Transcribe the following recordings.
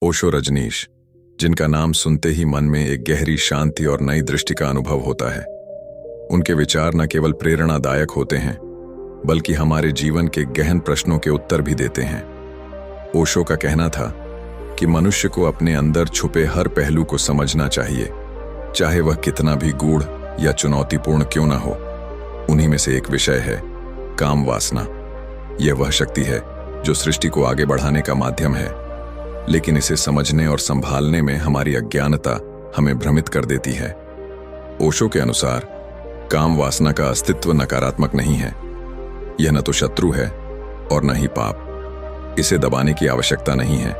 ओशो रजनीश, जिनका नाम सुनते ही मन में एक गहरी शांति और नई दृष्टि का अनुभव होता है। उनके विचार न केवल प्रेरणादायक होते हैं, बल्कि हमारे जीवन के गहन प्रश्नों के उत्तर भी देते हैं। ओशो का कहना था कि मनुष्य को अपने अंदर छुपे हर पहलू को समझना चाहिए, चाहे वह कितना भी गूढ़ या चुनौतीपूर्ण क्यों न हो। उन्हीं में से एक विषय है काम वासना। यह वह शक्ति है जो सृष्टि को आगे बढ़ाने का माध्यम है, लेकिन इसे समझने और संभालने में हमारी अज्ञानता हमें भ्रमित कर देती है। ओशो के अनुसार काम वासना का अस्तित्व नकारात्मक नहीं है। यह न तो शत्रु है और न ही पाप। इसे दबाने की आवश्यकता नहीं है,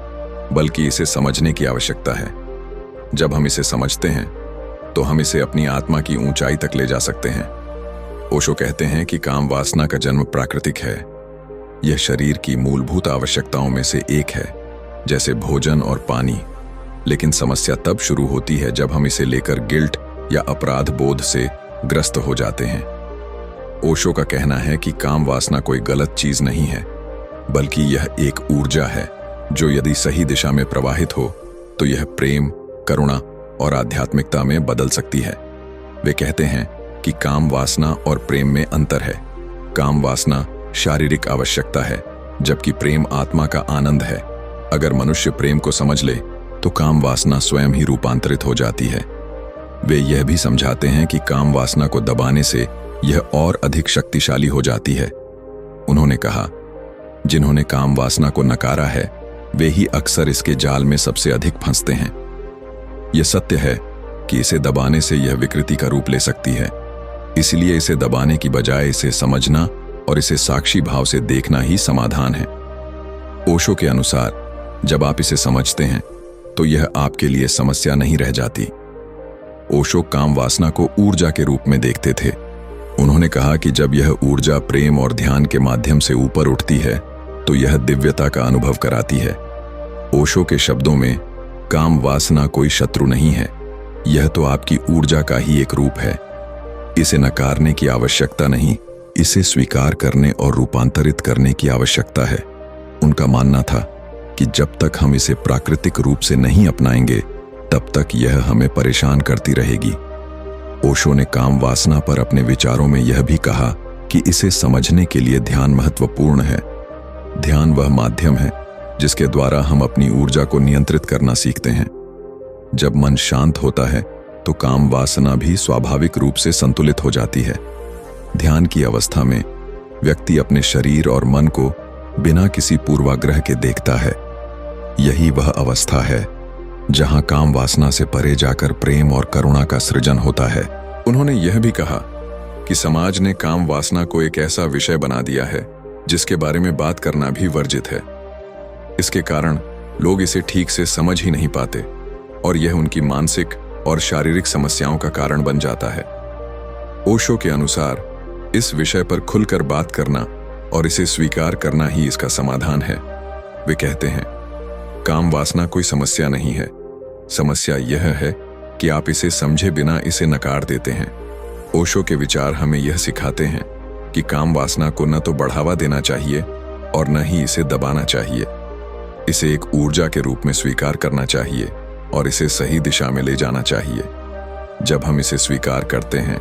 बल्कि इसे समझने की आवश्यकता है। जब हम इसे समझते हैं तो हम इसे अपनी आत्मा की ऊंचाई तक ले जा सकते हैं। ओशो कहते हैं कि काम वासना का जन्म प्राकृतिक है। यह शरीर की मूलभूत आवश्यकताओं में से एक है, जैसे भोजन और पानी। लेकिन समस्या तब शुरू होती है जब हम इसे लेकर गिल्ट या अपराध बोध से ग्रस्त हो जाते हैं। ओशो का कहना है कि काम वासना कोई गलत चीज नहीं है, बल्कि यह एक ऊर्जा है जो यदि सही दिशा में प्रवाहित हो तो यह प्रेम, करुणा और आध्यात्मिकता में बदल सकती है। वे कहते हैं कि काम वासना और प्रेम में अंतर है। काम वासना शारीरिक आवश्यकता है, जबकि प्रेम आत्मा का आनंद है। अगर मनुष्य प्रेम को समझ ले तो काम वासना स्वयं ही रूपांतरित हो जाती है। वे यह भी समझाते हैं कि काम वासना को दबाने से यह और अधिक शक्तिशाली हो जाती है। उन्होंने कहा, जिन्होंने काम वासना को नकारा है वे ही अक्सर इसके जाल में सबसे अधिक फंसते हैं। यह सत्य है कि इसे दबाने से यह विकृति का रूप ले सकती है। इसलिए इसे दबाने की बजाय इसे समझना और इसे साक्षी भाव से देखना ही समाधान है। ओशो के अनुसार जब आप इसे समझते हैं तो यह आपके लिए समस्या नहीं रह जाती। ओशो काम वासना को ऊर्जा के रूप में देखते थे। उन्होंने कहा कि जब यह ऊर्जा प्रेम और ध्यान के माध्यम से ऊपर उठती है तो यह दिव्यता का अनुभव कराती है। ओशो के शब्दों में काम वासना कोई शत्रु नहीं है, यह तो आपकी ऊर्जा का ही एक रूप है। इसे नकारने की आवश्यकता नहीं, इसे स्वीकार करने और रूपांतरित करने की आवश्यकता है। उनका मानना था कि जब तक हम इसे प्राकृतिक रूप से नहीं अपनाएंगे तब तक यह हमें परेशान करती रहेगी। ओशो ने काम वासना पर अपने विचारों में यह भी कहा कि इसे समझने के लिए ध्यान महत्वपूर्ण है। ध्यान वह माध्यम है जिसके द्वारा हम अपनी ऊर्जा को नियंत्रित करना सीखते हैं। जब मन शांत होता है तो काम वासना भी स्वाभाविक रूप से संतुलित हो जाती है। ध्यान की अवस्था में व्यक्ति अपने शरीर और मन को बिना किसी पूर्वाग्रह के देखता है। यही वह अवस्था है जहां काम वासना से परे जाकर प्रेम और करुणा का सृजन होता है। उन्होंने यह भी कहा कि समाज ने काम वासना को एक ऐसा विषय बना दिया है जिसके बारे में बात करना भी वर्जित है। इसके कारण लोग इसे ठीक से समझ ही नहीं पाते और यह उनकी मानसिक और शारीरिक समस्याओं का कारण बन जाता है। ओशो के अनुसार इस विषय पर खुलकर बात करना और इसे स्वीकार करना ही इसका समाधान है। वे कहते हैं, काम वासना कोई समस्या नहीं है, समस्या यह है कि आप इसे समझे बिना इसे नकार देते हैं। ओशो के विचार हमें यह सिखाते हैं कि काम वासना को न तो बढ़ावा देना चाहिए और न ही इसे दबाना चाहिए। इसे एक ऊर्जा के रूप में स्वीकार करना चाहिए और इसे सही दिशा में ले जाना चाहिए। जब हम इसे स्वीकार करते हैं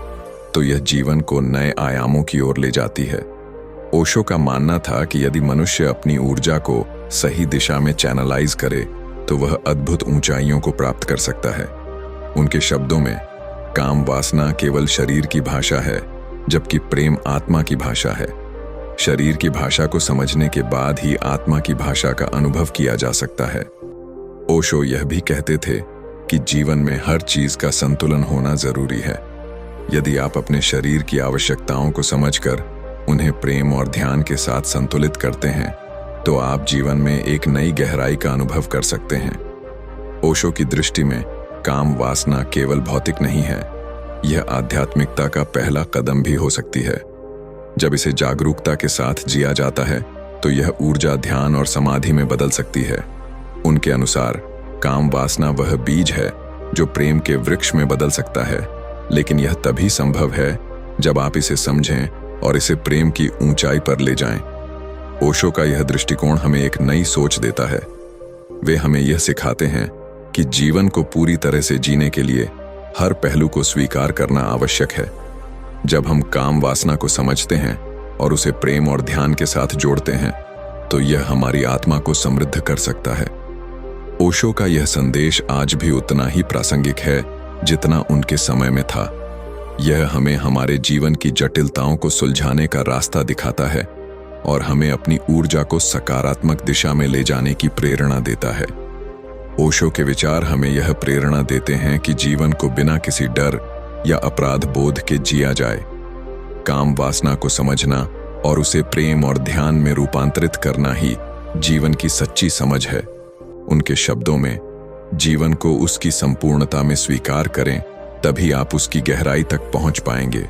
तो यह जीवन को नए आयामों की ओर ले जाती है। ओशो का मानना था कि यदि मनुष्य अपनी ऊर्जा को सही दिशा में चैनलाइज करे तो वह अद्भुत ऊंचाइयों को प्राप्त कर सकता है। उनके शब्दों में काम वासना केवल शरीर की भाषा है, जबकि प्रेम आत्मा की भाषा है। शरीर की भाषा को समझने के बाद ही आत्मा की भाषा का अनुभव किया जा सकता है। ओशो यह भी कहते थे कि जीवन में हर चीज का संतुलन होना जरूरी है। यदि आप अपने शरीर की आवश्यकताओं को समझकर उन्हें प्रेम और ध्यान के साथ संतुलित करते हैं तो आप जीवन में एक नई गहराई का अनुभव कर सकते हैं। ओशो की दृष्टि में काम वासना केवल भौतिक नहीं है, यह आध्यात्मिकता का पहला कदम भी हो सकती है। जब इसे जागरूकता के साथ जिया जाता है तो यह ऊर्जा ध्यान और समाधि में बदल सकती है। उनके अनुसार काम वासना वह बीज है जो प्रेम के वृक्ष में बदल सकता है, लेकिन यह तभी संभव है जब आप इसे समझें और इसे प्रेम की ऊंचाई पर ले जाएं। ओशो का यह दृष्टिकोण हमें एक नई सोच देता है। वे हमें यह सिखाते हैं कि जीवन को पूरी तरह से जीने के लिए हर पहलू को स्वीकार करना आवश्यक है। जब हम काम वासना को समझते हैं और उसे प्रेम और ध्यान के साथ जोड़ते हैं, तो यह हमारी आत्मा को समृद्ध कर सकता है। ओशो का यह संदेश आज भी उतना ही प्रासंगिक है जितना उनके समय में था। यह हमें हमारे जीवन की जटिलताओं को सुलझाने का रास्ता दिखाता है और हमें अपनी ऊर्जा को सकारात्मक दिशा में ले जाने की प्रेरणा देता है। ओशो के विचार हमें यह प्रेरणा देते हैं कि जीवन को बिना किसी डर या अपराध बोध के जिया जाए। काम वासना को समझना और उसे प्रेम और ध्यान में रूपांतरित करना ही जीवन की सच्ची समझ है। उनके शब्दों में, जीवन को उसकी संपूर्णता में स्वीकार करें, तभी आप उसकी गहराई तक पहुंच पाएंगे।